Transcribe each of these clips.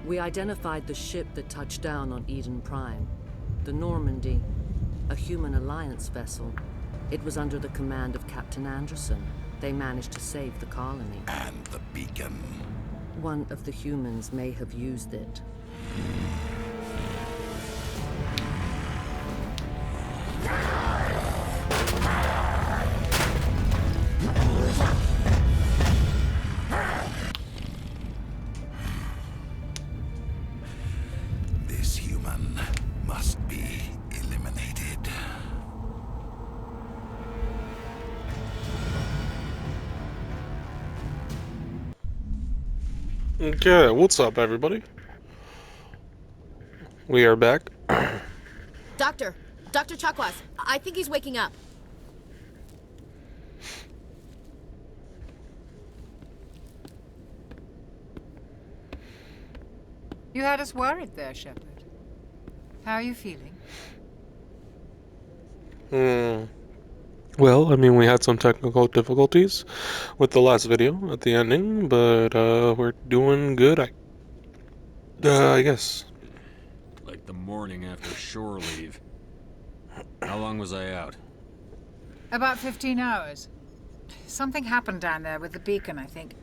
We identified the ship that touched down on Eden Prime. The Normandy. A human alliance vessel. It was under the command of Captain Anderson. They managed to save the colony. And the beacon. One of the humans may have used it. This human must be eliminated. Okay, what's up, everybody? We are back. Doctor Chakwas, I think he's waking up. You had us worried there, Shepard. How are you feeling? Well, I mean, we had some technical difficulties with the last video at the ending, but we're doing good, I guess. Like the morning after shore leave. How long was I out? About 15 hours. Something happened down there with the beacon, I think.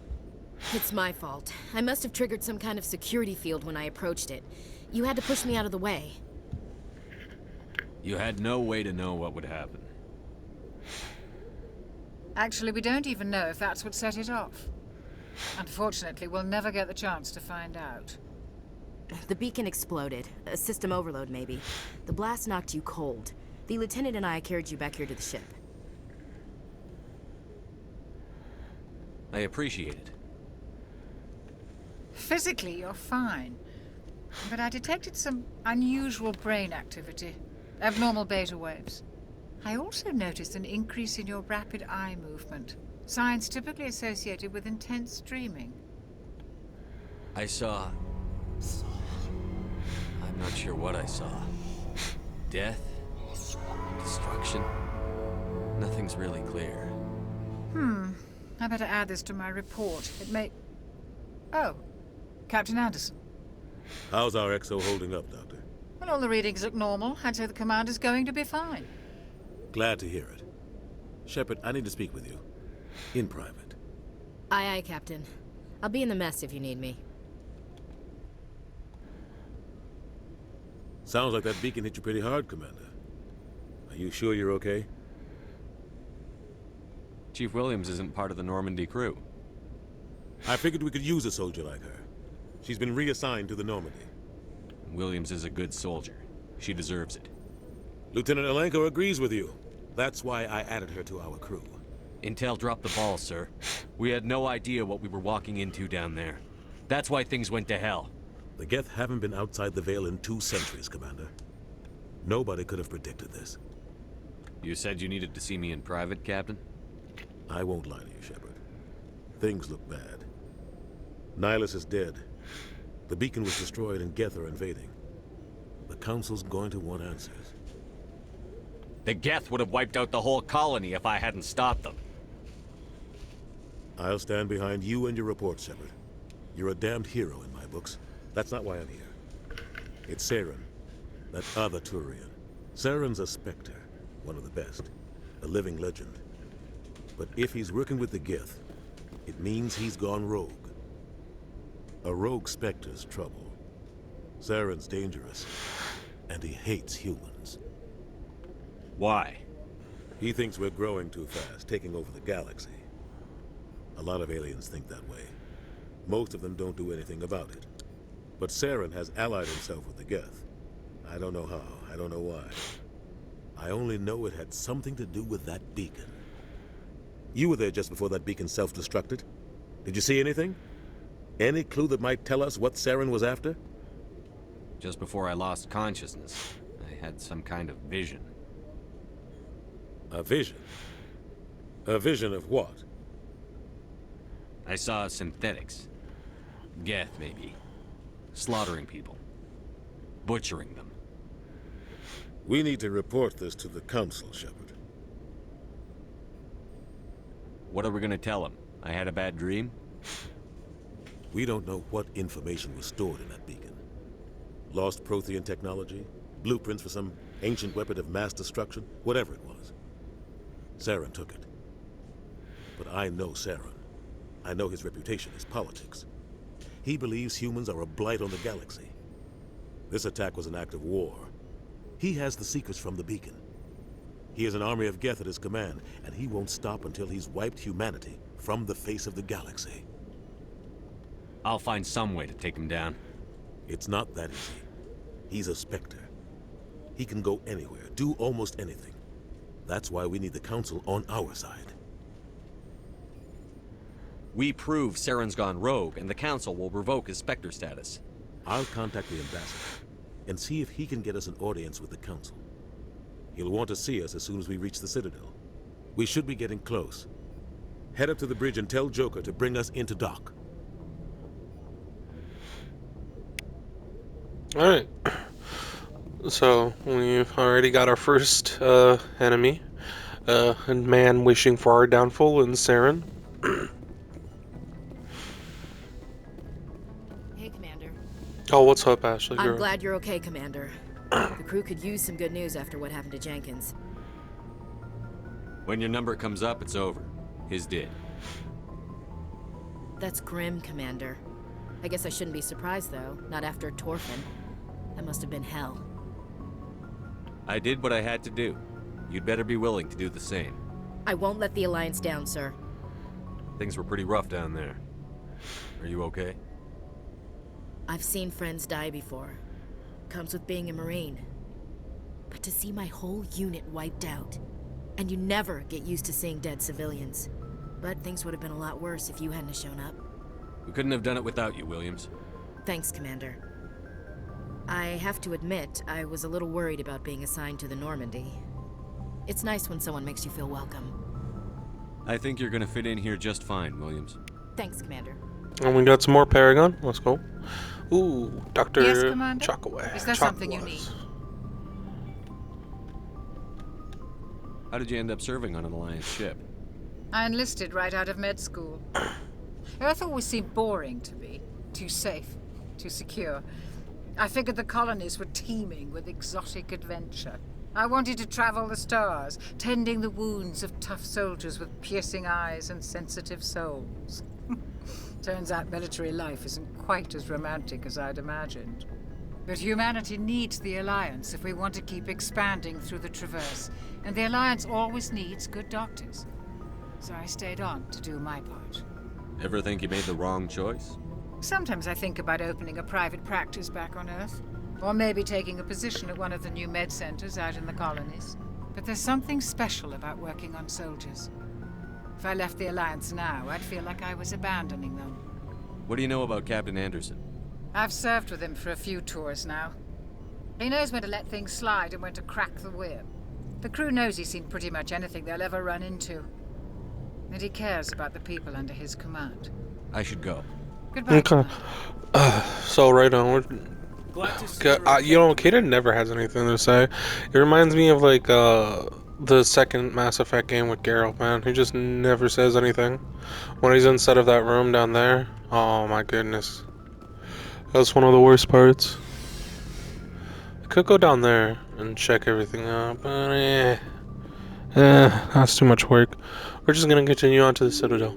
It's my fault. I must have triggered some kind of security field when I approached it. You had to push me out of the way. You had no way to know what would happen. Actually, we don't even know if that's what set it off. Unfortunately, we'll never get the chance to find out. The beacon exploded. A system overload, maybe. The blast knocked you cold. The lieutenant and I carried you back here to the ship. I appreciate it. Physically, you're fine. But I detected some unusual brain activity. Abnormal beta waves. I also noticed an increase in your rapid eye movement. Signs typically associated with intense dreaming. I saw... I'm not sure what I saw. Death? Destruction? Nothing's really clear. I better add this to my report. It may... Oh, Captain Anderson. How's our XO holding up, Doctor? Well, all the readings look normal. I'd say the commander's going to be fine. Glad to hear it. Shepard, I need to speak with you. In private. Aye, Captain. I'll be in the mess if you need me. Sounds like that beacon hit you pretty hard, Commander. Are you sure you're okay? Chief Williams isn't part of the Normandy crew. I figured we could use a soldier like her. She's been reassigned to the Normandy. Williams is a good soldier. She deserves it. Lieutenant Alenko agrees with you. That's why I added her to our crew. Intel dropped the ball, sir. We had no idea what we were walking into down there. That's why things went to hell. The Geth haven't been outside the Veil in 2 centuries, Commander. Nobody could have predicted this. You said you needed to see me in private, Captain? I won't lie to you, Shepard. Things look bad. Nihilus is dead. The beacon was destroyed and Geth are invading. The Council's going to want answers. The Geth would have wiped out the whole colony if I hadn't stopped them. I'll stand behind you and your report, Shepard. You're a damned hero in my books. That's not why I'm here. It's Saren, that other Turian. Saren's a Spectre, one of the best. A living legend. But if he's working with the Geth, it means he's gone rogue. A rogue Spectre's trouble. Saren's dangerous, and he hates humans. Why? He thinks we're growing too fast, taking over the galaxy. A lot of aliens think that way. Most of them don't do anything about it. But Saren has allied himself with the Geth. I don't know how, I don't know why. I only know it had something to do with that beacon. You were there just before that beacon self-destructed. Did you see anything? Any clue that might tell us what Saren was after? Just before I lost consciousness, I had some kind of vision. A vision? A vision of what? I saw synthetics. Geth, maybe. Slaughtering people. Butchering them. We need to report this to the Council, Shepard. What are we gonna tell them? I had a bad dream? We don't know what information was stored in that beacon. Lost Prothean technology, blueprints for some ancient weapon of mass destruction, whatever it was. Saren took it. But I know Saren. I know his reputation is politics. He believes humans are a blight on the galaxy. This attack was an act of war. He has the secrets from the beacon. He has an army of Geth at his command, and he won't stop until he's wiped humanity from the face of the galaxy. I'll find some way to take him down. It's not that easy. He's a Spectre. He can go anywhere, do almost anything. That's why we need the Council on our side. We prove Saren's gone rogue, and the Council will revoke his Spectre status. I'll contact the ambassador and see if he can get us an audience with the Council. He'll want to see us as soon as we reach the Citadel. We should be getting close. Head up to the bridge and tell Joker to bring us into dock. Alright. So, we've already got our first enemy. A man wishing for our downfall in Saren. Hey, Commander. Oh, what's up, Ashley? I'm glad you're okay, Commander. The crew could use some good news after what happened to Jenkins. When your number comes up, it's over. His did. That's grim, Commander. I guess I shouldn't be surprised, though. Not after Torfin. That must have been hell. I did what I had to do. You'd better be willing to do the same. I won't let the Alliance down, sir. Things were pretty rough down there. Are you okay? I've seen friends die before. Comes with being a Marine. But to see my whole unit wiped out, and you never get used to seeing dead civilians. But things would have been a lot worse if you hadn't shown up. We couldn't have done it without you, Williams. Thanks, Commander. I have to admit, I was a little worried about being assigned to the Normandy. It's nice when someone makes you feel welcome. I think you're gonna fit in here just fine, Williams. Thanks, Commander. And we got some more Paragon. Let's go. Ooh, Dr. Yes, Commander? Chakaway. Is there something you need? How did you end up serving on an Alliance ship? I enlisted right out of med school. Earth always seemed boring to me. Too safe, too secure. I figured the colonies were teeming with exotic adventure. I wanted to travel the stars, tending the wounds of tough soldiers with piercing eyes and sensitive souls. Turns out military life isn't quite as romantic as I'd imagined. But humanity needs the Alliance if we want to keep expanding through the Traverse, and the Alliance always needs good doctors. So I stayed on to do my part. Ever think you made the wrong choice? Sometimes I think about opening a private practice back on Earth, or maybe taking a position at one of the new med centers out in the colonies. But there's something special about working on soldiers. If I left the Alliance now, I'd feel like I was abandoning them. What do you know about Captain Anderson? I've served with him for a few tours now. He knows when to let things slide and when to crack the whip. The crew knows he's seen pretty much anything they'll ever run into. And he cares about the people under his command. I should go. Goodbye. Okay. So right on, you know, Kaden never has anything to say. It reminds me of like the second Mass Effect game with Geralt, man. He just never says anything when he's inside of that room down there. Oh my goodness, that's one of the worst parts. I could go down there and check everything out, but that's too much work. We're just gonna continue on to the Citadel.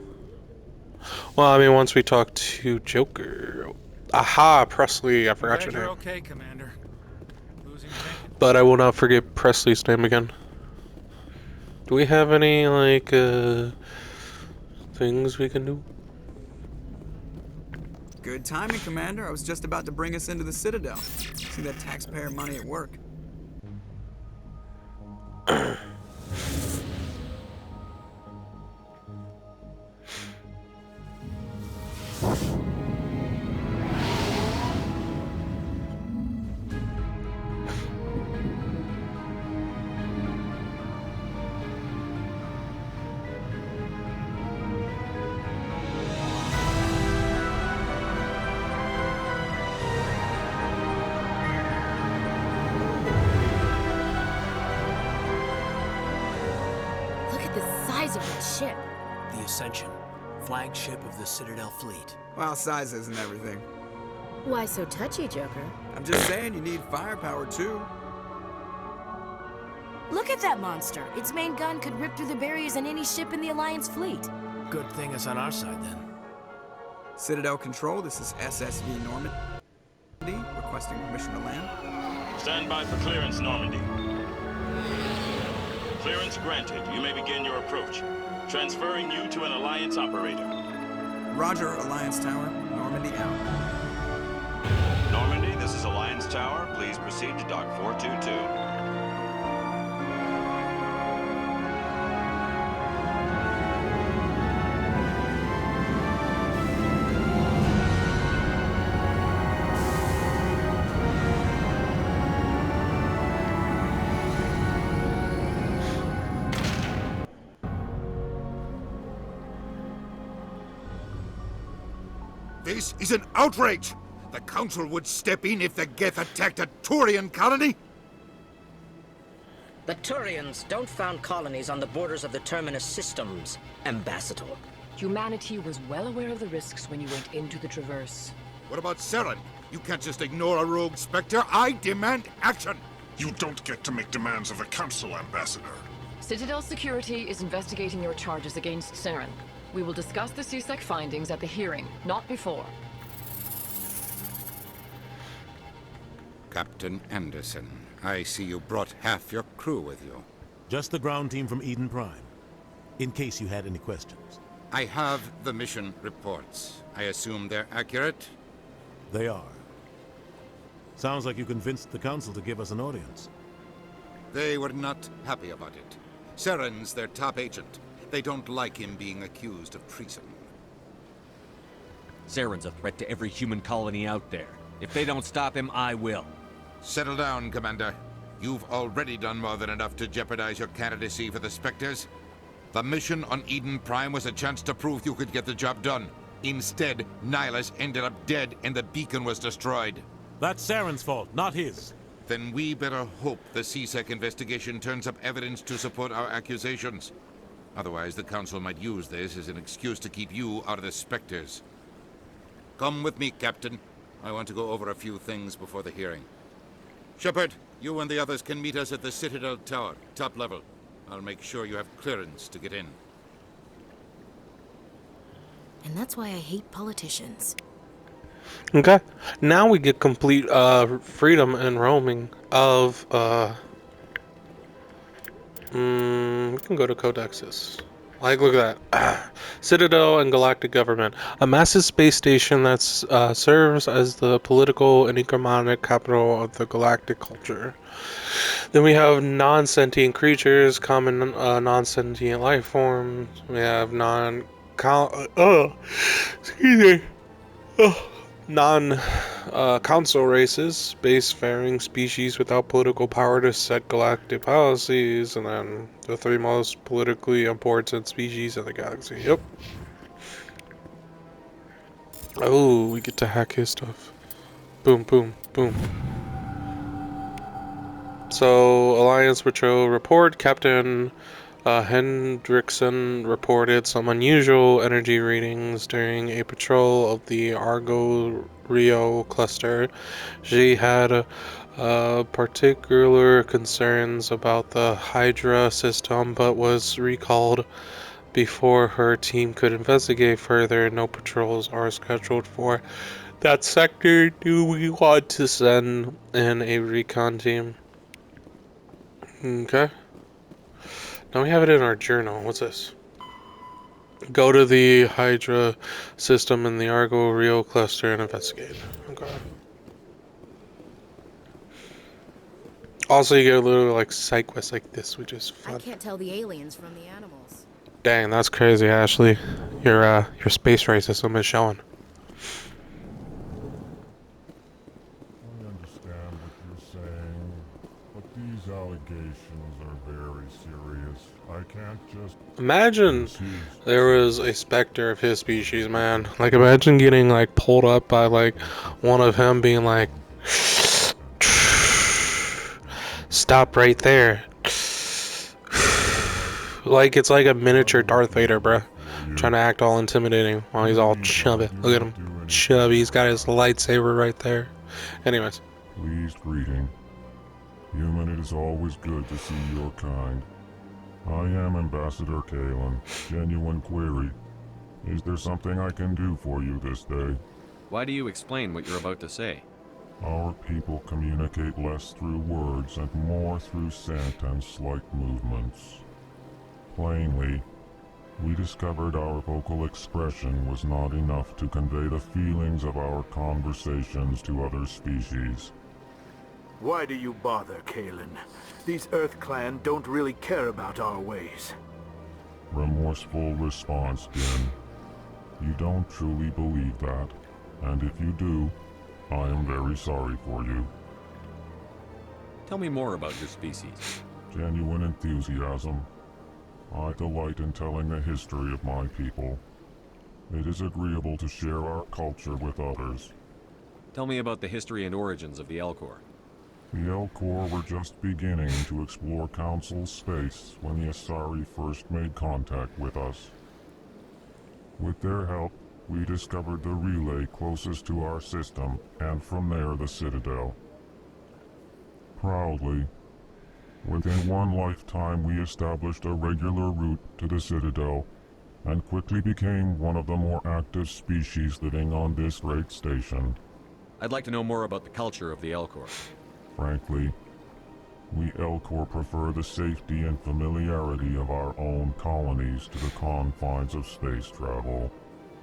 Well, I mean, once we talk to Joker. Aha, Presley, I forgot your name. Okay, Commander. Losing Jenkins. But I will not forget Presley's name again. Do we have any, like, things we can do? Good timing, Commander. I was just about to bring us into the Citadel. See that taxpayer money at work. Look at the size of that ship. The Ascension. flagship of the Citadel fleet. Well, size isn't everything. Why so touchy, Joker? I'm just saying you need firepower too. Look at that monster. Its main gun could rip through the barriers in any ship in the Alliance fleet. Good thing it's on our side, then. Citadel Control, this is SSV Normandy, requesting permission to land. Stand by for clearance, Normandy. Clearance granted. You may begin your approach. Transferring you to an Alliance operator. Roger, Alliance Tower. Normandy out. Normandy, this is Alliance Tower. Please proceed to Dock 422. This is an outrage! The Council would step in if the Geth attacked a Turian colony? The Turians don't found colonies on the borders of the Terminus systems, Ambassador. Humanity was well aware of the risks when you went into the Traverse. What about Saren? You can't just ignore a rogue Spectre. I demand action! You don't get to make demands of the Council, Ambassador. Citadel Security is investigating your charges against Saren. We will discuss the CSEC findings at the hearing, not before. Captain Anderson, I see you brought half your crew with you. Just the ground team from Eden Prime, in case you had any questions. I have the mission reports. I assume they're accurate? They are. Sounds like you convinced the Council to give us an audience. They were not happy about it. Saren's their top agent. They don't like him being accused of treason. Saren's a threat to every human colony out there. If they don't stop him, I will. Settle down, Commander. You've already done more than enough to jeopardize your candidacy for the Spectres. The mission on Eden Prime was a chance to prove you could get the job done. Instead, Nihilus ended up dead and the beacon was destroyed. That's Saren's fault, not his. Then we better hope the CSEC investigation turns up evidence to support our accusations. Otherwise, the Council might use this as an excuse to keep you out of the Spectres. Come with me, Captain. I want to go over a few things before the hearing. Shepard, you and the others can meet us at the Citadel Tower, top level. I'll make sure you have clearance to get in. And that's why I hate politicians. Okay, now we get complete freedom and roaming of we can go to codexes. Like, look at that. Citadel and Galactic Government. A massive space station that serves as the political and economic capital of the galactic culture. Then we have non-sentient creatures, common non-sentient life forms. We have non-council races, spacefaring species without political power to set galactic policies, and then the three most politically important species in the galaxy. Yep. Oh, we get to hack his stuff. Boom, boom, boom. So, Alliance Patrol report. Captain Hendrickson reported some unusual energy readings during a patrol of the Argo Rio cluster. She had particular concerns about the Hydra system, but was recalled before her team could investigate further. No patrols are scheduled for that sector. Do we want to send in a recon team? Okay. Now we have it in our journal. What's this? Go to the Hydra system in the Argo Rio cluster and investigate. Okay. Also, you get a little like side quest like this, which is fun. I can't tell the aliens from the animals. Dang, that's crazy, Ashley. Your space race system is showing. I understand what you're saying, but these allegations are very serious. I can't just... Imagine there was a specter of his species, man. Like, imagine getting, like, pulled up by, like, one of him being like, stop right there. Like, it's like a miniature Darth Vader, bruh. Trying to act all intimidating while he's all chubby. Look at him. Chubby. He's got his lightsaber right there. Anyways. Pleased greeting. Human, it is always good to see your kind. I am Ambassador Kalen. Genuine query. Is there something I can do for you this day? Why do you explain what you're about to say? Our people communicate less through words and more through scent and slight movements. Plainly, we discovered our vocal expression was not enough to convey the feelings of our conversations to other species. Why do you bother, Kalen? These Earth Clan don't really care about our ways. Remorseful response, Din. You don't truly believe that, and if you do, I am very sorry for you. Tell me more about your species. Genuine enthusiasm. I delight in telling the history of my people. It is agreeable to share our culture with others. Tell me about the history and origins of the Elcor. The Elcor were just beginning to explore Council space when the Asari first made contact with us. With their help, we discovered the relay closest to our system, and from there the Citadel. Proudly, within one lifetime we established a regular route to the Citadel, and quickly became one of the more active species living on this great station. I'd like to know more about the culture of the Elcor. Frankly, we Elcor prefer the safety and familiarity of our own colonies to the confines of space travel.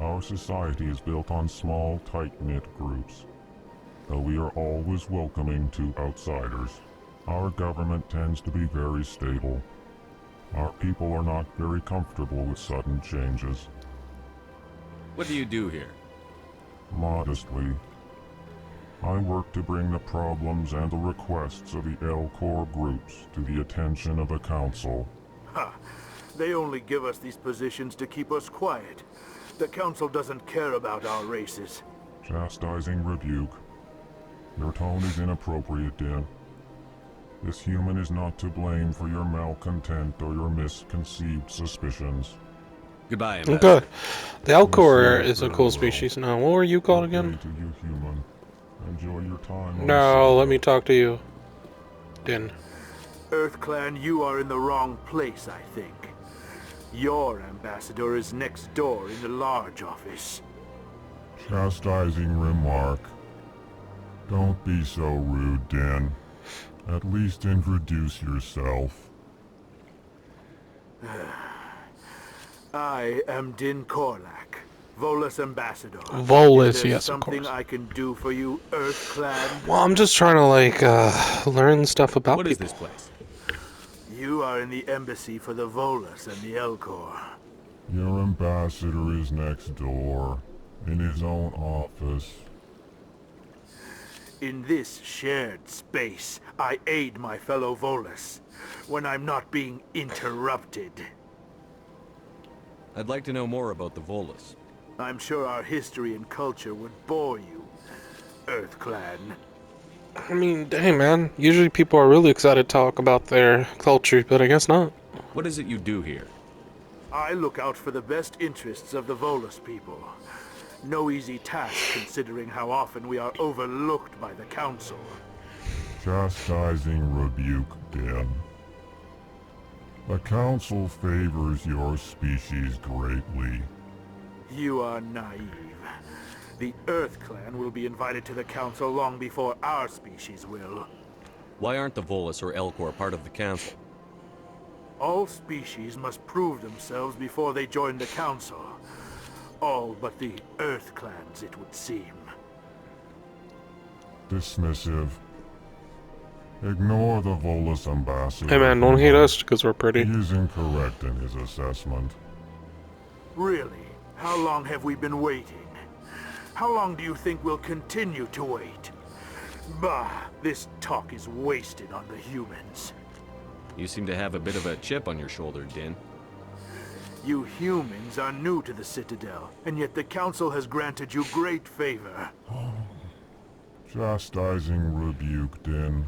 Our society is built on small, tight-knit groups, though we are always welcoming to outsiders. Our government tends to be very stable. Our people are not very comfortable with sudden changes. What do you do here? Modestly, I work to bring the problems and the requests of the Elcor groups to the attention of the Council. Ha! They only give us these positions to keep us quiet. The Council doesn't care about our races. Chastising rebuke. Your tone is inappropriate, Din. This human is not to blame for your malcontent or your misconceived suspicions. Goodbye, Ambassador. Okay. The Elcor is a cool species now. What were you called again? To you, human. Enjoy your time. No, let me talk to you. Din. Earth Clan, you are in the wrong place, I think. Your ambassador is next door in the large office. Chastising remark. Don't be so rude, Din. At least introduce yourself. I am Din Korlak, Volus ambassador. Volus, yes, of something course. I can do for you, Earth Clan? Well, I'm just trying to, like, learn stuff about What people. is this place? You are in the embassy for the Volus and the Elcor. Your ambassador is next door, in his own office. In this shared space, I aid my fellow Volus when I'm not being interrupted. I'd like to know more about the Volus. I'm sure our history and culture would bore you, Earth Clan. I mean, dang, man. Usually people are really excited to talk about their culture, but I guess not. What is it you do here? I look out for the best interests of the Volus people. No easy task considering how often we are overlooked by the Council. Chastising rebuke, Din. The Council favors your species greatly. You are naive. The Earth Clan will be invited to the Council long before our species will. Why aren't the Volus or Elcor part of the Council? All species must prove themselves before they join the Council. All but the Earth Clans, it would seem. Dismissive. Ignore the Volus ambassador. Hey, man, don't hate us because we're pretty. He is incorrect in his assessment. Really? How long have we been waiting? How long do you think we'll continue to wait? Bah, this talk is wasted on the humans. You seem to have a bit of a chip on your shoulder, Din. You humans are new to the Citadel, and yet the Council has granted you great favor. Chastising rebuke, Din.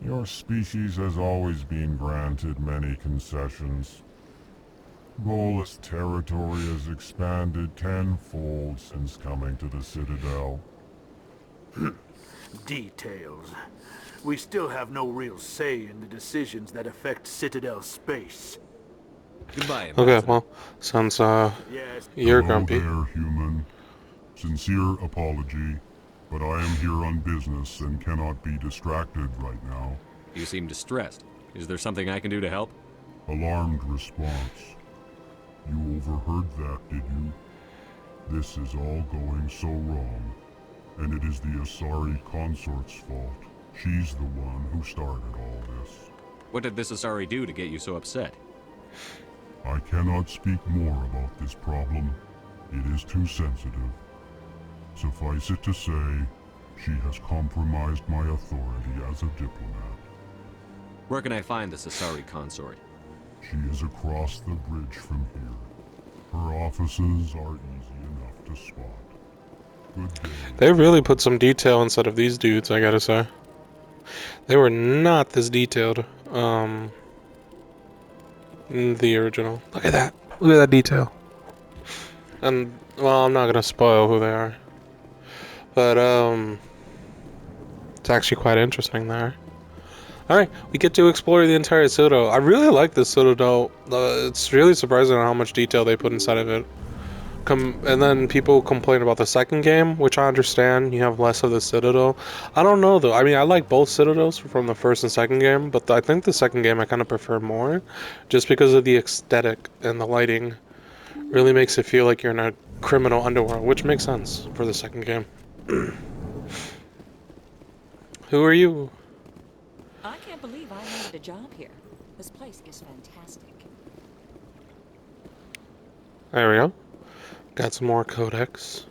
Your species has always been granted many concessions. Bolus territory has expanded tenfold since coming to the Citadel. Details. We still have no real say in the decisions that affect Citadel space. Goodbye, Okay, well, since you're Hello grumpy. there, human. Sincere apology, but I am here on business and cannot be distracted right now. You seem distressed. Is there something I can do to help? Alarmed response. You overheard that, did you? This is all going so wrong, and it is the Asari Consort's fault. She's the one who started all this. What did this Asari do to get you so upset? I cannot speak more about this problem. It is too sensitive. Suffice it to say, she has compromised my authority as a diplomat. Where can I find this Asari consort? She is across the bridge from here. Her offices are easy enough to spot. Good day. They really put some detail inside of these dudes, I gotta say. They were not this detailed in the original. Look at that. Look at that detail. And, well, I'm not gonna spoil who they are. But, it's actually quite interesting there. Alright, we get to explore the entire Citadel. I really like this Citadel. It's really surprising how much detail they put inside of it. And then people complain about the second game, which I understand. You have less of the Citadel. I don't know, though. I mean, I like both Citadels from the first and second game, but I think the second game I kind of prefer more, just because of the aesthetic and the lighting. Really makes it feel like you're in a criminal underworld, which makes sense for the second game. Who are you? I can't believe I landed a job here. This place is fantastic. There we go. Got some more codex.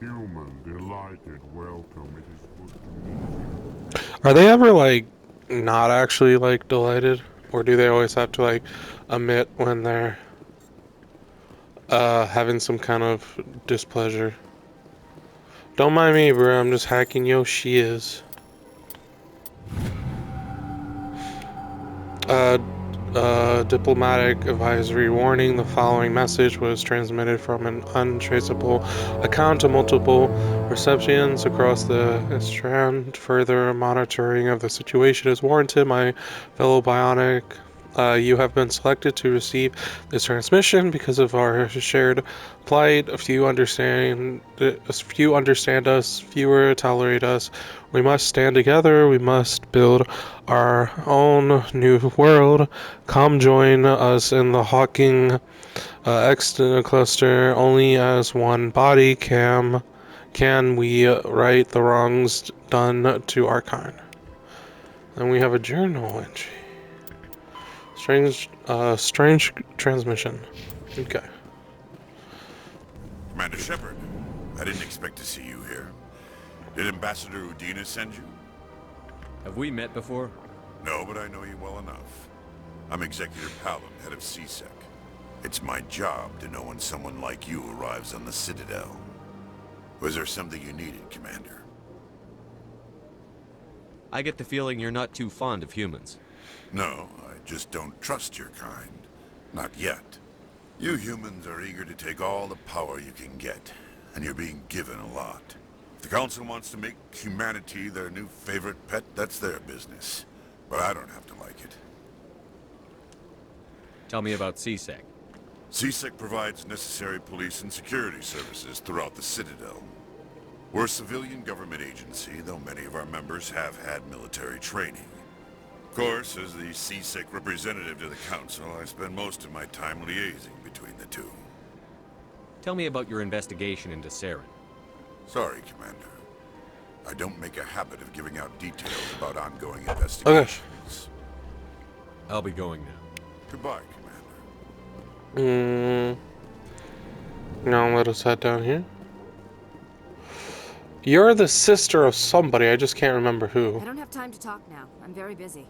Human, delighted, welcome. It is good to meet you. Are they ever, like, not actually, like, delighted? Or do they always have to, like, admit when they're having some kind of displeasure? Don't mind me, bro. I'm just hacking your shiz. Diplomatic advisory warning. The following message was transmitted from an untraceable account to multiple recipients across the strand. Further monitoring of the situation is warranted. My fellow Bionic, you have been selected to receive this transmission because of our shared plight. A few understand us, fewer tolerate us. We must stand together. We must build our own new world. Come join us in the Hawking external cluster. Only as one body can we right the wrongs done to our kind. And we have a journal entry. Strange transmission. Okay. Commander Shepard, I didn't expect to see you here. Did Ambassador Udina send you? Have we met before? No, but I know you well enough. I'm Executor Palin, head of CSEC. It's my job to know when someone like you arrives on the Citadel. Was there something you needed, Commander? I get the feeling you're not too fond of humans. No, I just don't trust your kind. Not yet. You humans are eager to take all the power you can get, and you're being given a lot. If the Council wants to make humanity their new favorite pet, that's their business. But I don't have to like it. Tell me about CSEC. CSEC provides necessary police and security services throughout the Citadel. We're a civilian government agency, though many of our members have had military training. Of course, as the CSEC representative to the Council, I spend most of my time liaising between the two. Tell me about your investigation into Saren. Sorry, Commander. I don't make a habit of giving out details about ongoing investigations. I'll be going now. Goodbye, Commander. Now let us head down here. You're the sister of somebody, I just can't remember who. I don't have time to talk now. I'm very busy.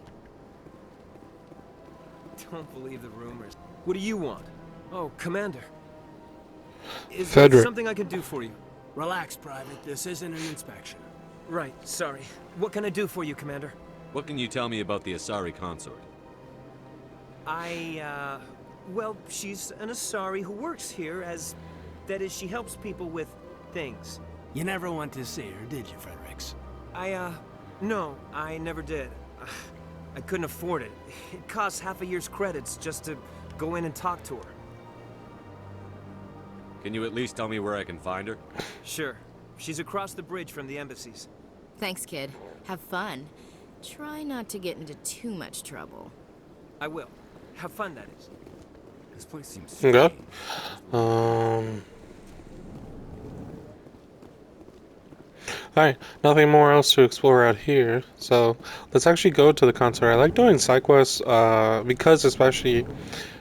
Don't believe the rumors. What do you want? Oh, Commander. Is Fedric. there something I can do for you? Relax, Private. This isn't an inspection. Right, sorry. What can I do for you, Commander? What can you tell me about the Asari consort? Well, she's an Asari who works here that is, she helps people with things. You never went to see her, did you, Fredericks? No, I never did. I couldn't afford it. It costs half a year's credits just to go in and talk to her. Can you at least tell me where I can find her? Sure. She's across the bridge from the embassies. Thanks, kid. Have fun. Try not to get into too much trouble. I will. Have fun, that is. This place seems Okay. Alright, nothing more else to explore out here, so let's actually go to the consort. I like doing side quests, especially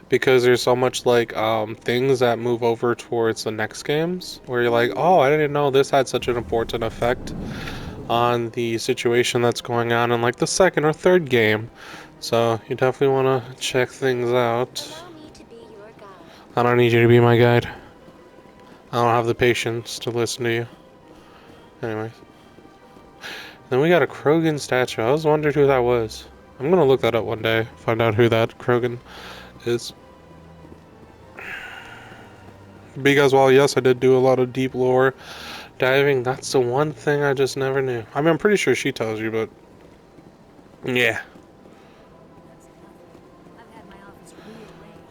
because there's so much like things that move over towards the next games, where you're like, oh, I didn't know this had such an important effect on the situation that's going on in like the second or third game. So you definitely want to check things out. I don't need you to be my guide. I don't have the patience to listen to you. Anyways. Then we got a Krogan statue. I was wondering who that was. I'm gonna look that up one day. Find out who that Krogan is. Because while yes, I did do a lot of deep lore diving, that's the one thing I just never knew. I mean, I'm pretty sure she tells you, but yeah.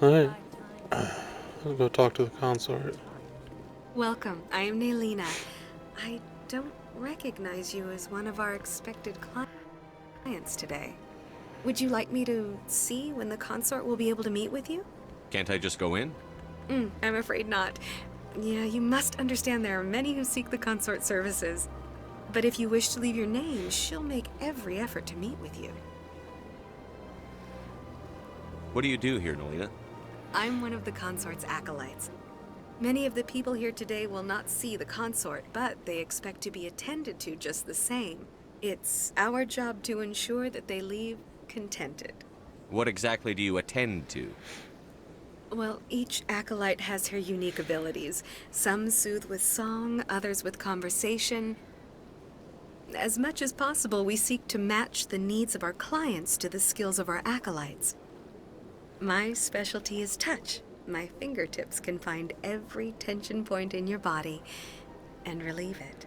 Alright. Let's go talk to the consort. Welcome. I am Naelina. I don't recognize you as one of our expected clients today. Would you like me to see when the consort will be able to meet with you? Can't I just go in? I'm afraid not. Yeah, you must understand there are many who seek the consort services. But if you wish to leave your name, she'll make every effort to meet with you. What do you do here, Naelina? I'm one of the consort's acolytes. Many of the people here today will not see the consort, but they expect to be attended to just the same. It's our job to ensure that they leave contented. What exactly do you attend to? Well, each acolyte has her unique abilities. Some soothe with song, others with conversation. As much as possible, we seek to match the needs of our clients to the skills of our acolytes. My specialty is touch. My fingertips can find every tension point in your body and relieve it.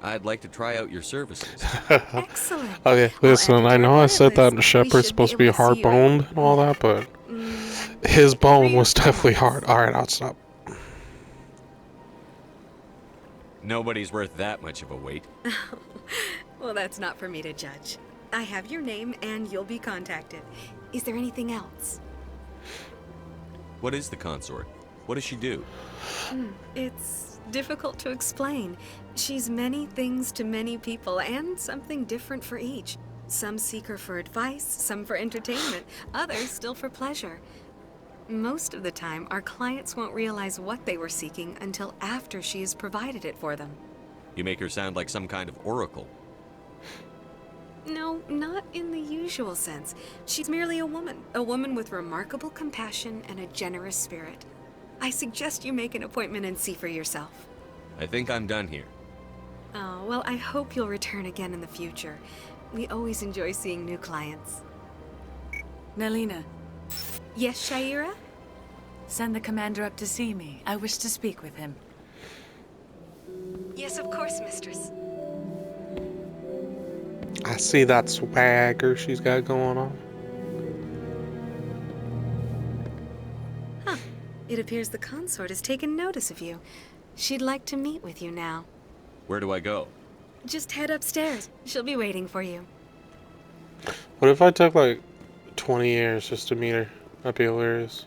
I'd like to try out your services. Excellent. Okay, listen, I know I said that Shepard's supposed to be hard-boned and all that, but his bone was definitely hard. Alright, I'll stop. Nobody's worth that much of a weight. Well, that's not for me to judge. I have your name and you'll be contacted. Is there anything else? What is the consort? What does she do? It's difficult to explain. She's many things to many people, and something different for each. Some seek her for advice, some for entertainment, others still for pleasure. Most of the time, our clients won't realize what they were seeking until after she has provided it for them. You make her sound like some kind of oracle. No, not in the usual sense. She's merely a woman with remarkable compassion and a generous spirit. I suggest you make an appointment and see for yourself. I think I'm done here. Oh, well, I hope you'll return again in the future. We always enjoy seeing new clients. Naelina. Yes, Shaira? Send the commander up to see me. I wish to speak with him. Yes, of course, mistress. I see that swagger she's got going on. Huh. It appears the consort has taken notice of you. She'd like to meet with you now. Where do I go? Just head upstairs. She'll be waiting for you. What if I took like 20 years just to meet her? That'd be hilarious.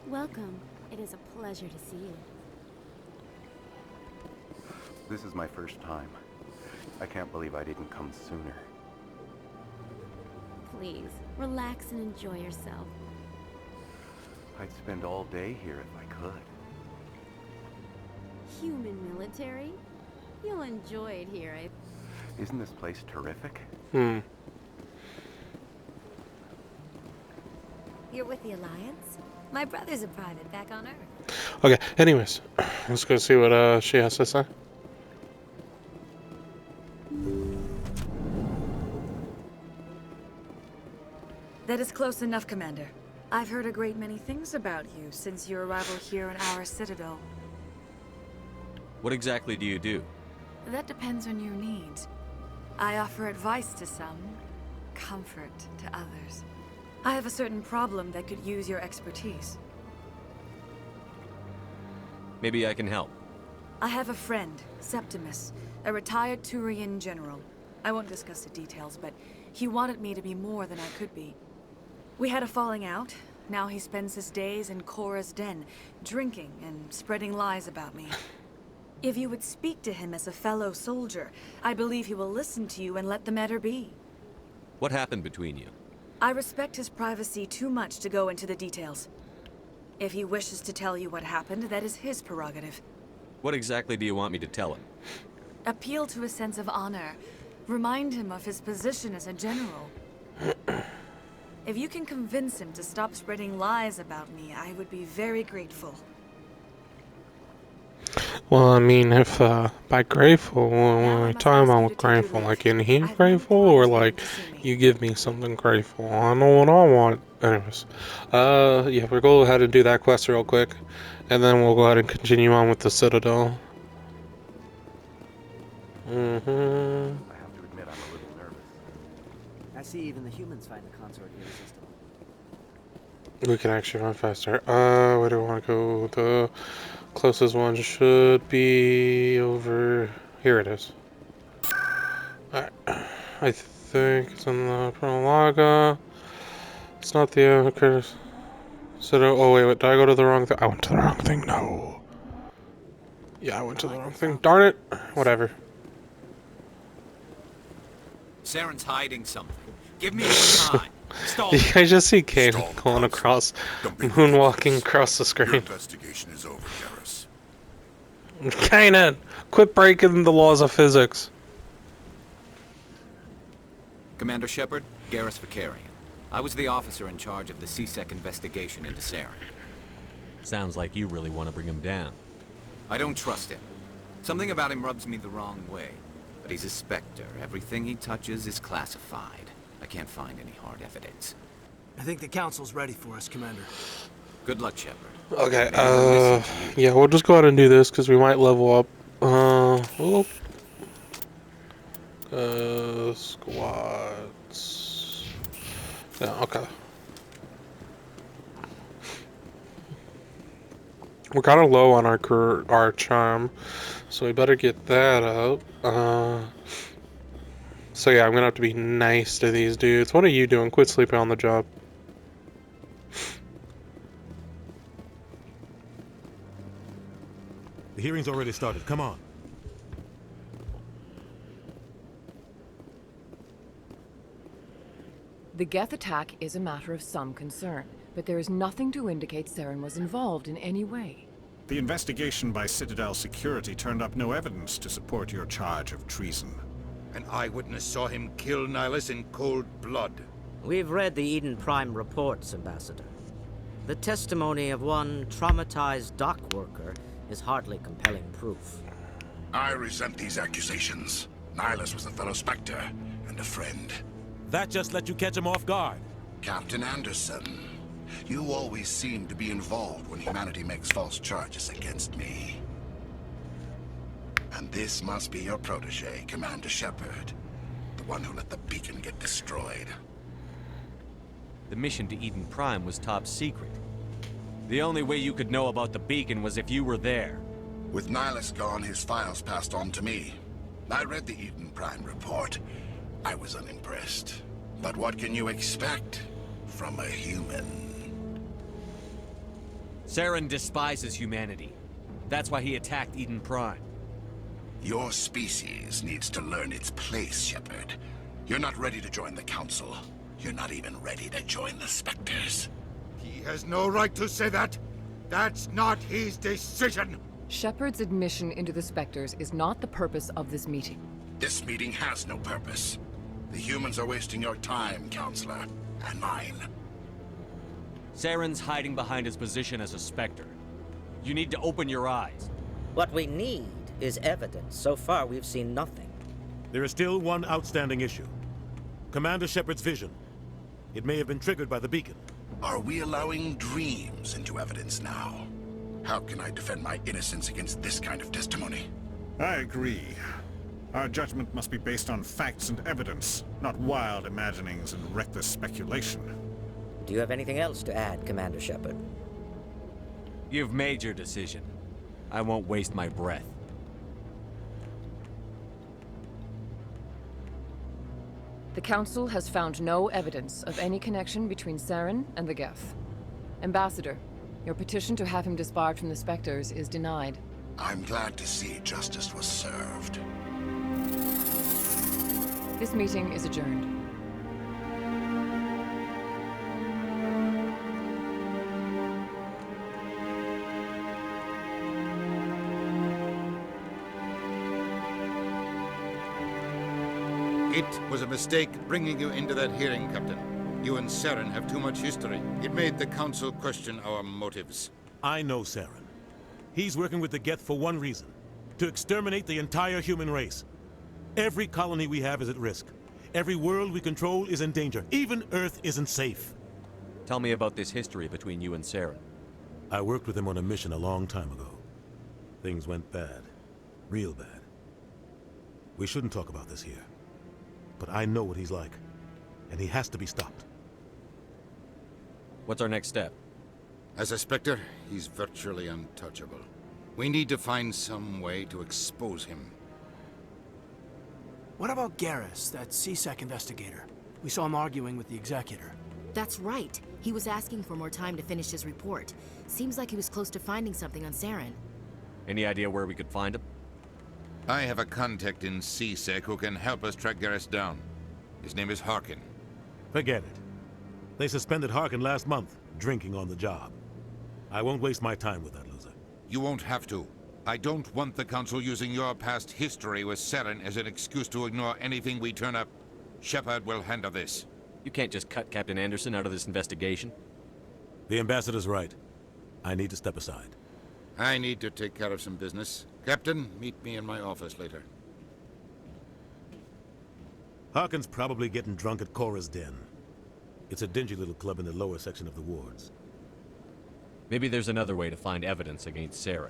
Welcome. It is a pleasure to see you. This is my first time. I can't believe I didn't come sooner. Please, relax and enjoy yourself. I'd spend all day here if I could. Human military? You'll enjoy it here, Isn't this place terrific? You're with the Alliance? My brother's a private back on Earth. Okay, anyways, let's go see what she has to say. That is close enough, Commander. I've heard a great many things about you since your arrival here in our citadel. What exactly do you do? That depends on your needs. I offer advice to some, comfort to others. I have a certain problem that could use your expertise. Maybe I can help. I have a friend, Septimus, a retired Turian general. I won't discuss the details, but he wanted me to be more than I could be. We had a falling out. Now he spends his days in Korra's den, drinking and spreading lies about me. If you would speak to him as a fellow soldier, I believe he will listen to you and let the matter be. What happened between you? I respect his privacy too much to go into the details. If he wishes to tell you what happened, that is his prerogative. What exactly do you want me to tell him? Appeal to his sense of honor. Remind him of his position as a general. If you can convince him to stop spreading lies about me, I would be very grateful. Well, I mean, if, by grateful, when we're talking about grateful, like in here grateful, or like, you give me something grateful, I know what I want. Anyways, yeah, we'll go ahead and do that quest real quick, and then we'll go ahead and continue on with the Citadel. I have to admit, I'm a little nervous. I see even the humans find the consort irresistible. We can actually run faster. Where do we want to go? The closest one should be over here. It is. Alright. I think it's in the Prologa. It's not the Chris. So, oh wait, did I go to the wrong thing? I went to the wrong thing. No. Yeah, I went to the wrong thing. Darn it. Whatever. Saren's hiding something. Give me some time. You guys just see Kane going across, moonwalking across the screen. Your investigation is over, Garrus. Kanan, quit breaking the laws of physics. Commander Shepard, Garrus Vicarian. I was the officer in charge of the CSEC investigation into Saren. Sounds like you really want to bring him down. I don't trust him. Something about him rubs me the wrong way. But he's a Spectre. Everything he touches is classified. I can't find any hard evidence. I think the council's ready for us, Commander. Good luck, Shepard. Okay, yeah, we'll just go ahead and do this, because we might level up. Squads. Yeah, okay. We're kind of low on our charm, so we better get that up. So yeah, I'm gonna have to be nice to these dudes. What are you doing? Quit sleeping on the job. The hearing's already started. Come on. The Geth attack is a matter of some concern, but there is nothing to indicate Saren was involved in any way. The investigation by Citadel Security turned up no evidence to support your charge of treason. An eyewitness saw him kill Nihilus in cold blood. We've read the Eden Prime reports, Ambassador. The testimony of one traumatized dock worker is hardly compelling proof. I resent these accusations. Nihilus was a fellow Spectre and a friend. That just let you catch him off guard. Captain Anderson, you always seem to be involved when humanity makes false charges against me. And this must be your protege, Commander Shepard. The one who let the beacon get destroyed. The mission to Eden Prime was top secret. The only way you could know about the beacon was if you were there. With Nihilus gone, his files passed on to me. I read the Eden Prime report. I was unimpressed. But what can you expect from a human? Saren despises humanity. That's why he attacked Eden Prime. Your species needs to learn its place, Shepard. You're not ready to join the Council. You're not even ready to join the Spectres. He has no right to say that. That's not his decision. Shepard's admission into the Spectres is not the purpose of this meeting. This meeting has no purpose. The humans are wasting your time, Counselor, and mine. Saren's hiding behind his position as a Spectre. You need to open your eyes. What we need is evidence. So far, we've seen nothing. There is still one outstanding issue. Commander Shepard's vision. It may have been triggered by the beacon. Are we allowing dreams into evidence now? How can I defend my innocence against this kind of testimony? I agree. Our judgment must be based on facts and evidence, not wild imaginings and reckless speculation. Do you have anything else to add, Commander Shepard? You've made your decision. I won't waste my breath. The Council has found no evidence of any connection between Saren and the Geth. Ambassador, your petition to have him disbarred from the Spectres is denied. I'm glad to see justice was served. This meeting is adjourned. It was a mistake bringing you into that hearing, Captain. You and Saren have too much history. It made the Council question our motives. I know Saren. He's working with the Geth for one reason. To exterminate the entire human race. Every colony we have is at risk. Every world we control is in danger. Even Earth isn't safe. Tell me about this history between you and Saren. I worked with him on a mission a long time ago. Things went bad. Real bad. We shouldn't talk about this here. But I know what he's like. And he has to be stopped. What's our next step? As a Spectre, he's virtually untouchable. We need to find some way to expose him. What about Garrus, that CSEC investigator? We saw him arguing with the Executor. That's right. He was asking for more time to finish his report. Seems like he was close to finding something on Saren. Any idea where we could find him? I have a contact in CSEC who can help us track Garrus down. His name is Harkin. Forget it. They suspended Harkin last month, drinking on the job. I won't waste my time with that loser. You won't have to. I don't want the Council using your past history with Saren as an excuse to ignore anything we turn up. Shepard will handle this. You can't just cut Captain Anderson out of this investigation. The Ambassador's right. I need to step aside. I need to take care of some business. Captain, meet me in my office later. Harkin's probably getting drunk at Cora's Den. It's a dingy little club in the lower section of the wards. Maybe there's another way to find evidence against Saren.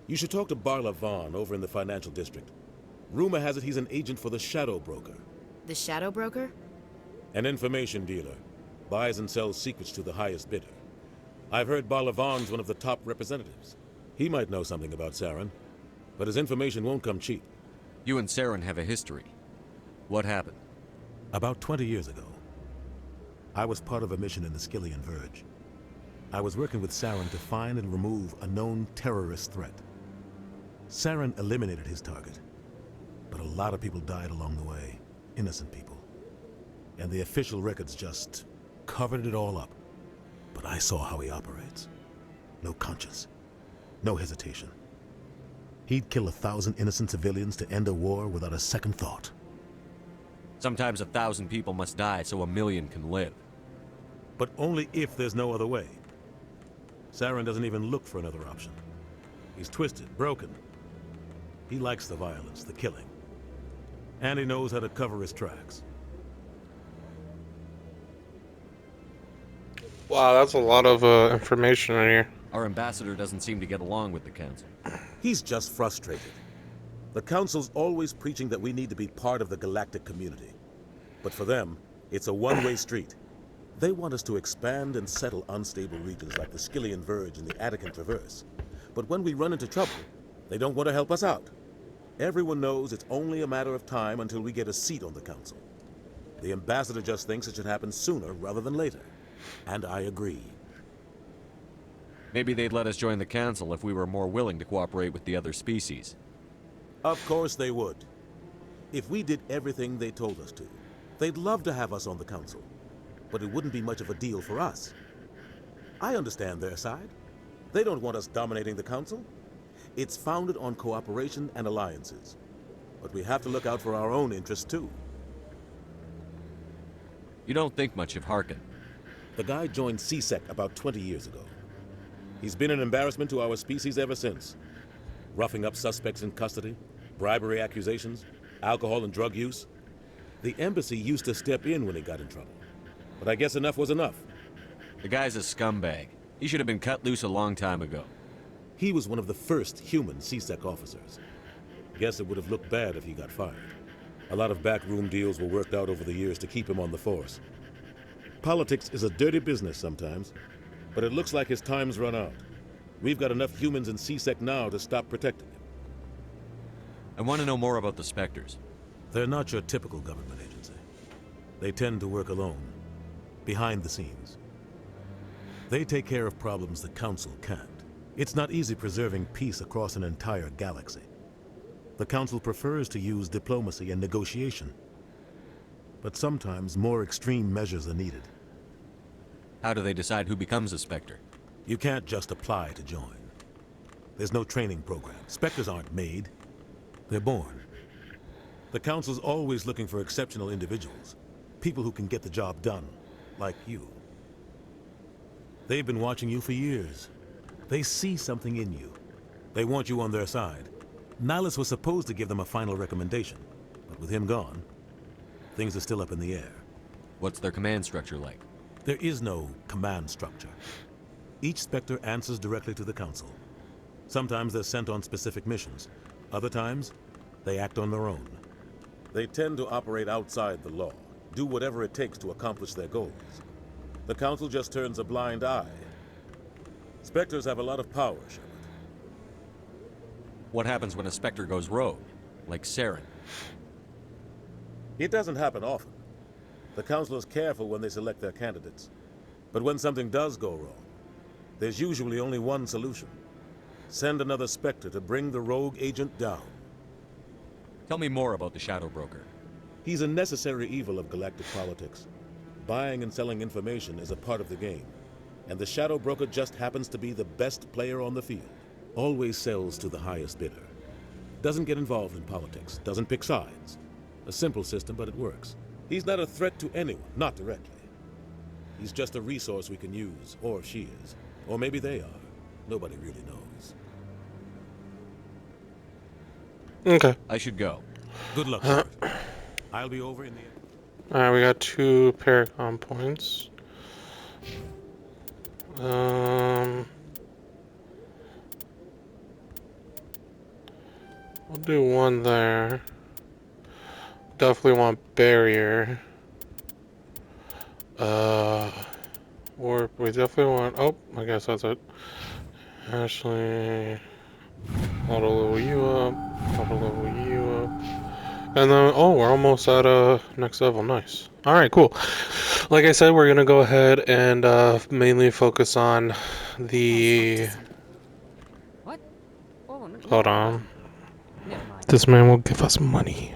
You should talk to Barla Vaughn over in the financial district. Rumor has it he's an agent for the Shadow Broker. The Shadow Broker? An information dealer. Buys and sells secrets to the highest bidder. I've heard Barla Vaughn's one of the top representatives. He might know something about Saren, but his information won't come cheap. You and Saren have a history. What happened? About 20 years ago, I was part of a mission in the Skillian Verge. I was working with Saren to find and remove a known terrorist threat. Saren eliminated his target, but a lot of people died along the way, innocent people. And the official records just covered it all up. But I saw how he operates. No conscience, no hesitation. He'd kill 1,000 innocent civilians to end a war without a second thought. Sometimes 1,000 people must die so 1,000,000 can live. But only if there's no other way. Saren doesn't even look for another option. He's twisted, broken. He likes the violence, the killing. And he knows how to cover his tracks. Wow, that's a lot of information in here. Our ambassador doesn't seem to get along with the Council. He's just frustrated. The Council's always preaching that we need to be part of the galactic community. But for them, it's a one-way street. They want us to expand and settle unstable regions like the Skillian Verge and the Attican Traverse. But when we run into trouble, they don't want to help us out. Everyone knows it's only a matter of time until we get a seat on the Council. The ambassador just thinks it should happen sooner rather than later. And I agree. Maybe they'd let us join the Council if we were more willing to cooperate with the other species. Of course they would. If we did everything they told us to, they'd love to have us on the Council. But it wouldn't be much of a deal for us. I understand their side. They don't want us dominating the Council. It's founded on cooperation and alliances. But we have to look out for our own interests, too. You don't think much of Harkin. The guy joined CSEC about 20 years ago. He's been an embarrassment to our species ever since. Roughing up suspects in custody, bribery accusations, alcohol and drug use. The embassy used to step in when he got in trouble. But I guess enough was enough. The guy's a scumbag. He should have been cut loose a long time ago. He was one of the first human CSEC officers. Guess it would have looked bad if he got fired. A lot of backroom deals were worked out over the years to keep him on the force. Politics is a dirty business sometimes, but it looks like his time's run out. We've got enough humans in CSEC now to stop protecting him. I want to know more about the Spectres. They're not your typical government agency. They tend to work alone, behind the scenes. They take care of problems the Council can't. It's not easy preserving peace across an entire galaxy. The Council prefers to use diplomacy and negotiation. But sometimes more extreme measures are needed. How do they decide who becomes a Spectre? You can't just apply to join. There's no training program. Spectres aren't made. They're born. The Council's always looking for exceptional individuals. People who can get the job done, like you. They've been watching you for years. They see something in you. They want you on their side. Nihilus was supposed to give them a final recommendation, but with him gone, things are still up in the air. What's their command structure like? There is no command structure. Each Spectre answers directly to the Council. Sometimes they're sent on specific missions. Other times, they act on their own. They tend to operate outside the law, do whatever it takes to accomplish their goals. The Council just turns a blind eye. Spectres have a lot of power, Shepard. What happens when a Spectre goes rogue, like Saren? It doesn't happen often. The Council is careful when they select their candidates. But when something does go wrong, there's usually only one solution. Send another Spectre to bring the rogue agent down. Tell me more about the Shadow Broker. He's a necessary evil of galactic politics. Buying and selling information is a part of the game. And the Shadow Broker just happens to be the best player on the field. Always sells to the highest bidder. Doesn't get involved in politics. Doesn't pick sides. A simple system, but it works. He's not a threat to anyone, not directly. He's just a resource we can use, or she is. Or maybe they are. Nobody really knows. Okay. I should go. Good luck, Shepard. I'll be over in the... Alright, we got 2 Paragon points. We'll do 1 there. Definitely want barrier. Or we definitely want... Oh, I guess that's it. Ashley... Auto level you up. Auto level you up. And then, oh, we're almost at next level. Nice. Alright, cool. Like I said, we're gonna go ahead and mainly focus on the... What? Oh, no. Hold on. Never mind. This man will give us money.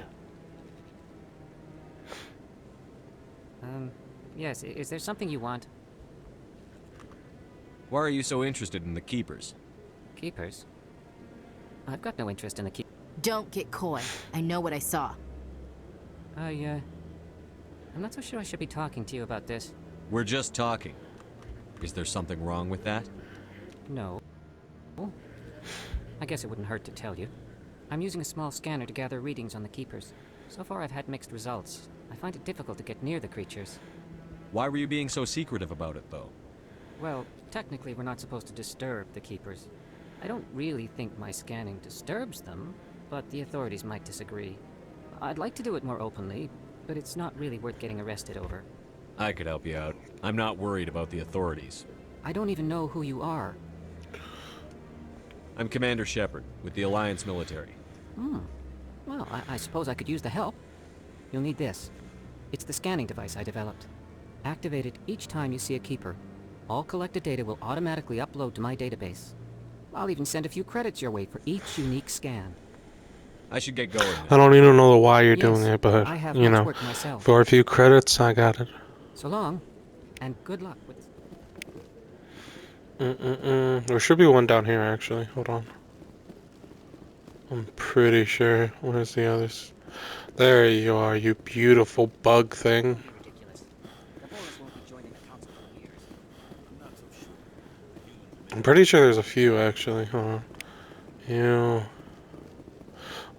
Yes, is there something you want? Why are you so interested in the Keepers? Keepers? I've got no interest in the keep. Don't get coy. I know what I saw. I'm not so sure I should be talking to you about this. We're just talking. Is there something wrong with that? No. Oh. I guess it wouldn't hurt to tell you. I'm using a small scanner to gather readings on the Keepers. So far I've had mixed results. I find it difficult to get near the creatures. Why were you being so secretive about it, though? Well, technically we're not supposed to disturb the Keepers. I don't really think my scanning disturbs them, but the authorities might disagree. I'd like to do it more openly, but it's not really worth getting arrested over. I could help you out. I'm not worried about the authorities. I don't even know who you are. I'm Commander Shepard, with the Alliance military. Well, I suppose I could use the help. You'll need this. It's the scanning device I developed. Activate it each time you see a Keeper. All collected data will automatically upload to my database. I'll even send a few credits your way for each unique scan. I should get going now. I don't even know why you're Yes, doing it, but, I have you much know, work myself. for a few credits, I got it. So long, and good luck with There should be 1 down here, actually. Hold on. I'm pretty sure. Where's the others? There you are, you beautiful bug thing. I'm pretty sure there's a few, actually. Hold on. You...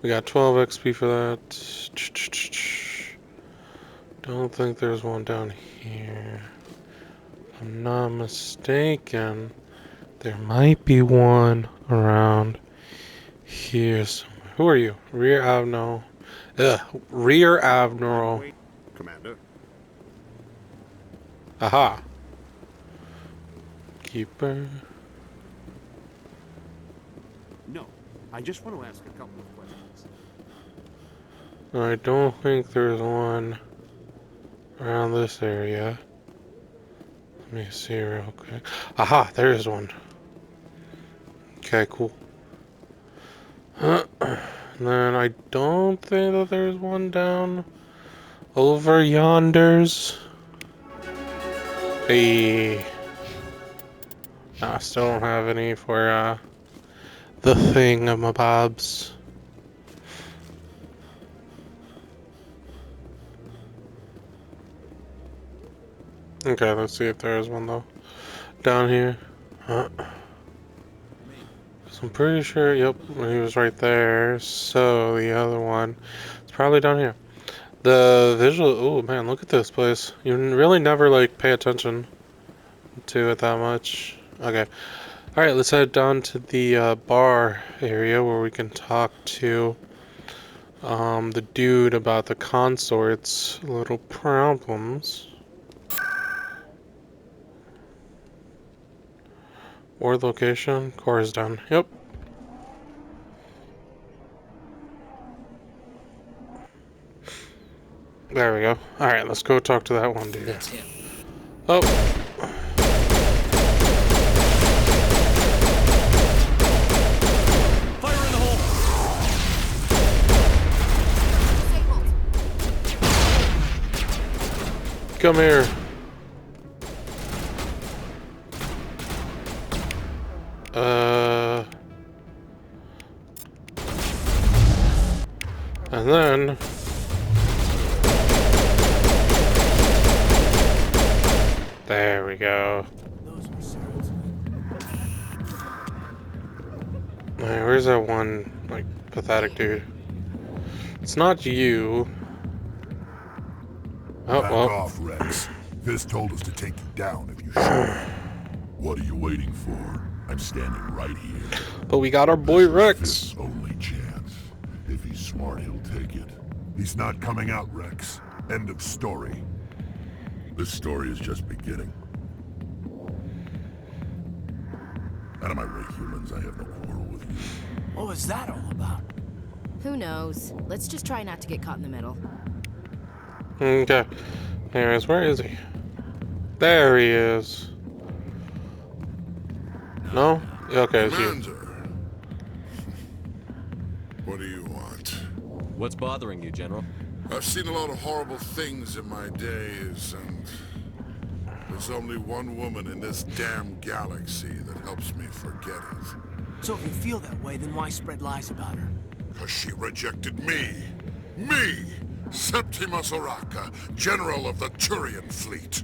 We got 12 XP for that. Don't think there's one down here. If I'm not mistaken, there might be one around here somewhere. Who are you? Rear Admiral. Rear Admiral. Commander. Aha. Keeper. No, I just want to ask a couple of questions. I don't think there's one around this area. Let me see real quick. Aha, there is one. Okay, cool. Then I don't think that there's one down over yonders. Hey. I still don't have any for the thing of my bobs. Okay, let's see if there is one though. Down here. I'm pretty sure, yep, he was right there. So the other one, it's probably down here. The visual, oh man, look at this place. You really never like pay attention to it that much. Okay, all right, let's head down to the bar area where we can talk to the dude about the Consort's little problems. Or location, core is done. Yep. There we go. Alright, let's go talk to that one dude. That's him. Oh. Fire in the hole. Come here. And then there we go. Alright, where's that one like pathetic dude? It's not you. Oh, Back well. off, Rex. Fizz told us to take you down if you shoot. What are you waiting for? I'm standing right here. But we got our boy Rex. Fizz's only chance. If he's smart, he'll take it. He's not coming out, Rex. End of story. This story is just beginning. Out of my way, humans. I have no quarrel with you. What was that all about? Who knows? Let's just try not to get caught in the middle. Okay. Anyways, where is he? There he is. No? Okay, it's you. Commander. What do you want? What's bothering you, General? I've seen a lot of horrible things in my days, and there's only one woman in this damn galaxy that helps me forget it. So if you feel that way, then why spread lies about her? Because she rejected me. Me! Septimus Oraka, General of the Turian Fleet.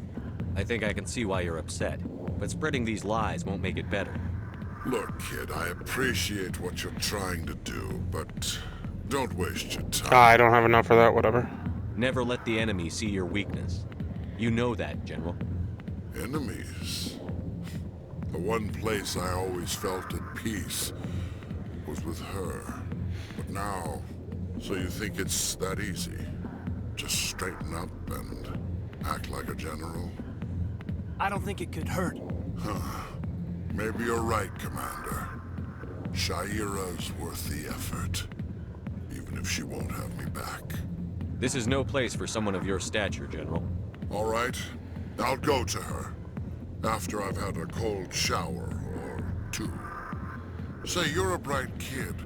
I think I can see why you're upset, but spreading these lies won't make it better. Look, kid, I appreciate what you're trying to do, but don't waste your time. I don't have enough for that, whatever. Never let the enemy see your weakness. You know that, General. Enemies? The one place I always felt at peace was with her. But now, so you think it's that easy? Just straighten up and act like a general? I don't think it could hurt. Huh. Maybe you're right, Commander. Shaira's worth the effort. Even if she won't have me back. This is no place for someone of your stature, General. All right. I'll go to her. After I've had a cold shower or two. Say, you're a bright kid.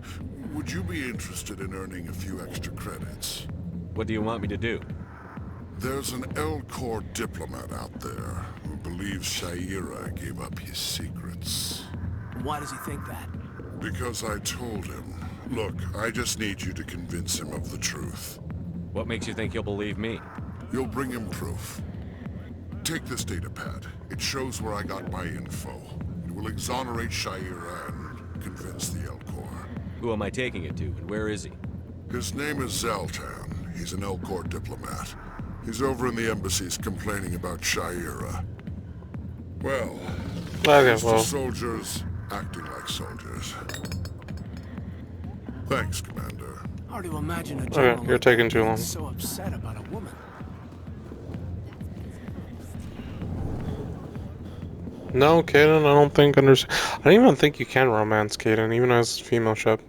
Would you be interested in earning a few extra credits? What do you want me to do? There's an L-Corps diplomat out there who believes Shaira gave up his secrets. Why does he think that? Because I told him. Look, I just need you to convince him of the truth. What makes you think he'll believe me? You'll bring him proof. Take this data pad. It shows where I got my info. It will exonerate Shaira and convince the L-Corps. Who am I taking it to, and where is he? His name is Zoltan. He's an L-Corps diplomat. He's over in the embassies complaining about Shaira. Well, Okay, here's to well. soldiers acting like soldiers. Thanks, Commander. Hard to imagine a Okay, general you're like taking that too being long. so upset about a woman. No, Kaden, I don't think I don't even think you can romance Kaden, even as female Shep.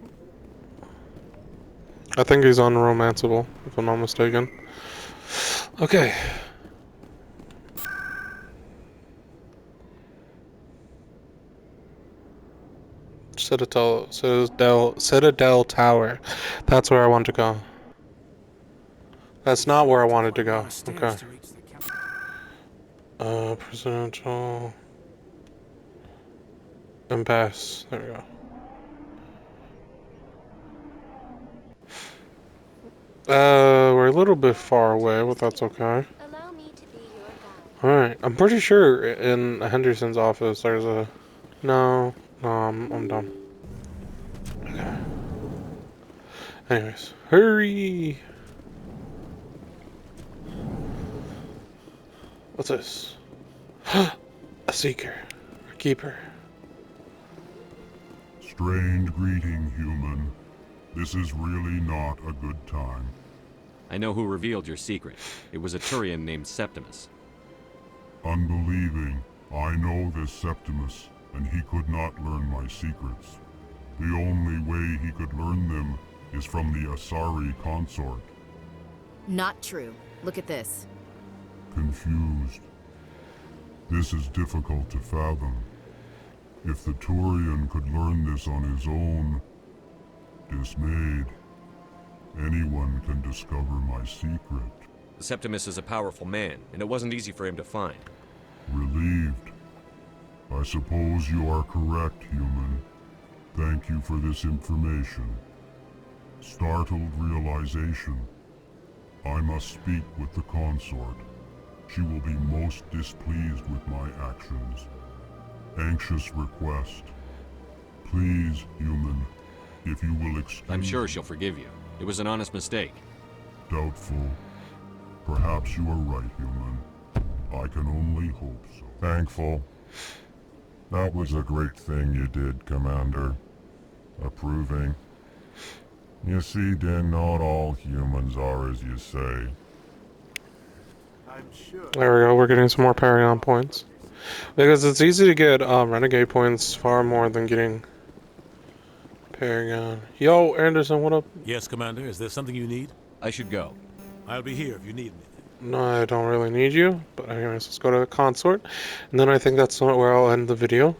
I think he's unromanceable, if I'm not mistaken. Okay. Citadel Tower. That's where I want to go. That's not where I wanted to go. Okay. Presidential impasse. There we go. We're a little bit far away, but that's okay. Alright, I'm pretty sure in Henderson's office there's a... No, I'm done. Okay. Anyways, hurry! What's this? A seeker. A keeper. Strange greeting, human. This is really not a good time. I know who revealed your secret. It was a Turian named Septimus. Unbelieving. I know this Septimus, and he could not learn my secrets. The only way he could learn them is from the Asari Consort. Not true. Look at this. Confused. This is difficult to fathom. If the Turian could learn this on his own, dismayed, anyone can discover my secret. Septimus is a powerful man, and it wasn't easy for him to find. Relieved. I suppose you are correct, human. Thank you for this information. Startled realization. I must speak with the consort. She will be most displeased with my actions. Anxious request. Please, human, if you will excuse... I'm sure she'll forgive you. It was an honest mistake. Doubtful. Perhaps you are right, human. I can only hope so. Thankful. That was a great thing you did, Commander. Approving. You see, Din, not all humans are as you say. There we go, we're getting some more Paragon points. Because it's easy to get Renegade points far more than getting Paragon. Yo, Anderson, what up? Yes, Commander. Is there something you need? I should go. I'll be here if you need me. No, I don't really need you. But anyways, let's go to the Consort. And then I think that's where I'll end the video.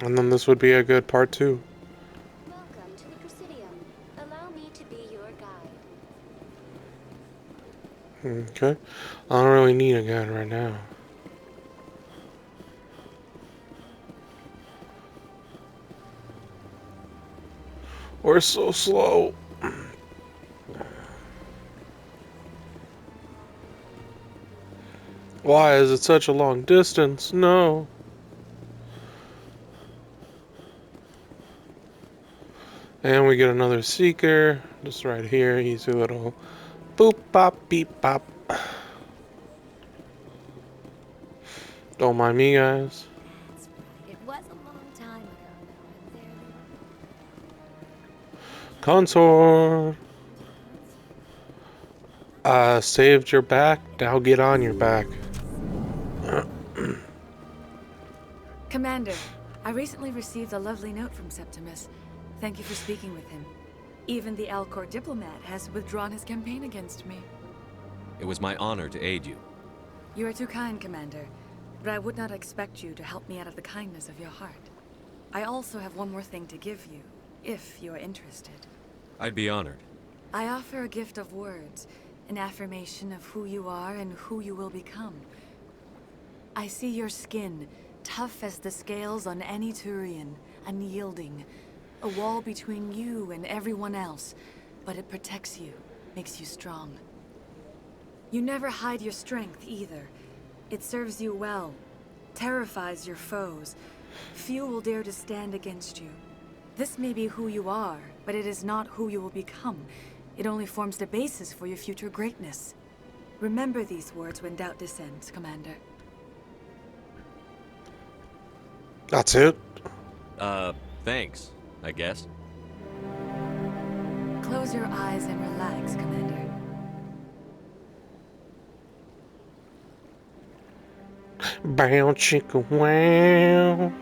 And then this would be a good part 2. Welcome to the Presidium. Allow me to be your guide. Okay. I don't really need a guide right now. We're so slow. Why is it such a long distance? No. And we get another seeker. Just right here. Easy little boop, bop, beep, bop. Don't mind me, guys. It was a long time ago. Consort. Saved your back. Now get on your back. Commander, I recently received a lovely note from Septimus. Thank you for speaking with him. Even the Alcor diplomat has withdrawn his campaign against me. It was my honor to aid you. You are too kind, Commander, but I would not expect you to help me out of the kindness of your heart. I also have one more thing to give you, if you are interested. I'd be honored. I offer a gift of words, an affirmation of who you are and who you will become. I see your skin, tough as the scales on any Turian, unyielding. A wall between you and everyone else, but it protects you, makes you strong. You never hide your strength either. It serves you well, terrifies your foes. Few will dare to stand against you. This may be who you are, but it is not who you will become. It only forms the basis for your future greatness. Remember these words when doubt descends, Commander. That's it? Thanks, I guess. Close your eyes and relax, Commander. Bow chicka wow.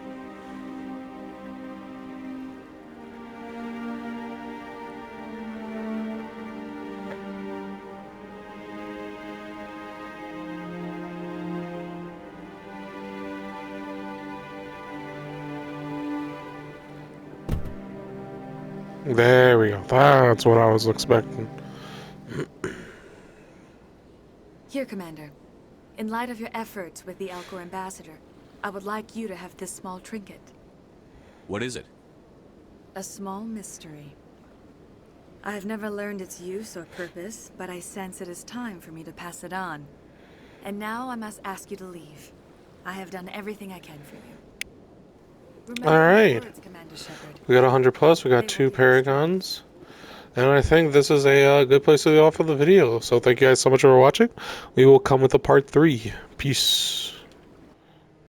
There we go. That's what I was expecting. Here, Commander. In light of your efforts with the Elcor ambassador, I would like you to have this small trinket. What is it? A small mystery. I have never learned its use or purpose, but I sense it is time for me to pass it on. And now I must ask you to leave. I have done everything I can for you. Alright. We got 100 plus, we got 2 Paragons. And I think this is a good place to get off of the video. So thank you guys so much for watching. We will come with a part 3. Peace.